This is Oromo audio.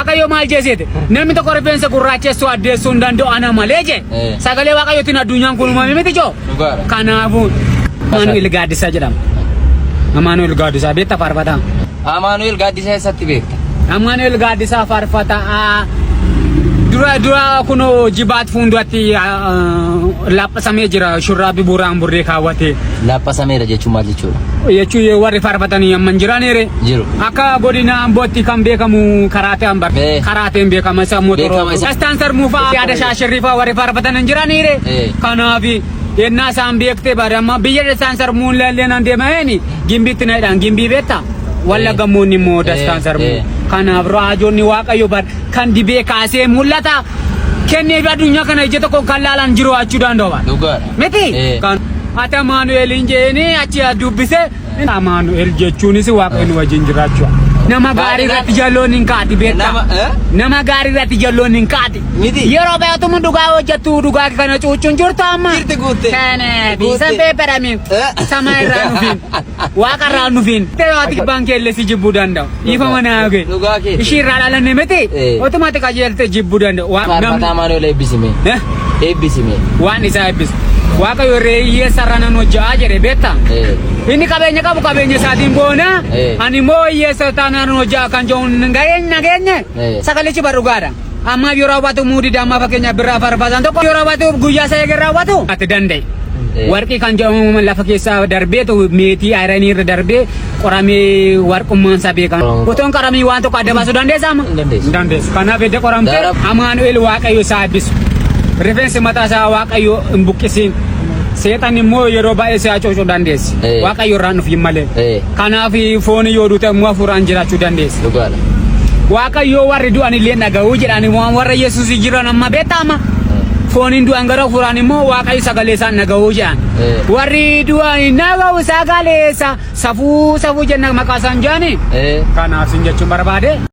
Waaqayyo maal jeesite namni tokko rifeensa gurraachessu addeessuu hin danda'u ana malee je sagalee waaqayyootiin addunyaan kun uumame miti joo kanaafuu Amaanu'eel Gaaddisaa jedhama. Amaanu'eel Gaaddisaa beektaa faarfataa? Amaanu'eel Gaaddisaa eessatti beekta? Amaanu'eel Gaaddisaa faarfataa dura kuno jibaat fuulduratti laphasamee jira shurraabii buraan burree kaawwatee. Laphasameera jechuun maal jechuudha? Jechuun warri faarfatanii amman jiraniire. Jiru. Akka godina Ambootti kan beekamu karaateen ambar. Karaateen beekama isa motoroo. Istaanser muufaa yaada shaashirriifaa warri faarfatanii jiraniire. Kanaafi yennaa isaan beektee baadamma biyya istaanser muun laalleen an deemaeni gimbiitti naidhaan gimbii beektaa? Walla gammoonni immoo istaanser muu. Kanaaf raajoonni waaqayyo bar kan dibee kaasee mul'ata. Kennee addunyaa kana ija tokko kan laalan jiru achuu danda'u. Miti? Ati Amaanu'eel injeeni achi dubbise Amaanu'eel jechuunis waaqayyo wajjin jiraachuu. Nama gaarii irratti jalloon hin kaati beektaa? Nama gaarii irratti jalloon hin kaati. Yeroo baay'atuun dhugaa hojjettu dhugaa kana cuucuun jirtu amma. Jirti guutte. Kana sampee peramiin sama irraa nufiin waaqa irraa nufiin. Teewaati baankeellee si jibbuu danda'u. Ifa manaa oge. Dhugaa kee. Ishii irraa dhalanne miti. Otomaatii qajeelte jibbuu danda'u. Faarfataa Amaanu'eel eebbisime. Eebbisime. Waan isaa eebbisu. Waaqayyo reeyyee sarranan hojjaa jedhe beektaa? Inni qabeenya qabu qabeenya isaatiin boona. Ani immoo hiyyeessa taanaan hojjaa kan jiru nageenye sagalichi barrugaadha. Amma yeroo raawwatu muudii amma fakkeenyaaf birraa faarfatan tokko yeroo raawwatu guyyaa isaa eegaa raawwatu ati danda'e. Warqii kan jedhamu lafa keessa darbeetu meetii ayiranii irra darbee qoramee warqummaan isaa beekama. Otoon qoramii waan tokko adda baasuu dandeessaa amma? Dandeessu. Kanaaf edda qoramte Amaanu'eel waaqayyo isaa eebbisu. Rifeensi mataa isaa waaqayyo hin buqqisiin. Seexan immoo yeroo baay'ee si'a coocuu dandeessi. Waaqayyo irraan nuuf hin malee. Kanaaf foon yoo duute immoo hafuuraan jiraachuu dandeessi. Waaqayyo warri du'an illee dhaga'uu jedhan immoo warra Yesuus jiran amma beekama. Fooniin du'an gara hafuuraan immoo waaqayyo sagalee isaan dhaga'uu jedhan. Warri du'an dhaga'u sagalee isaa safuu jenna maqaa isaan jedhani. Kanaaf sin jechuun barbaade.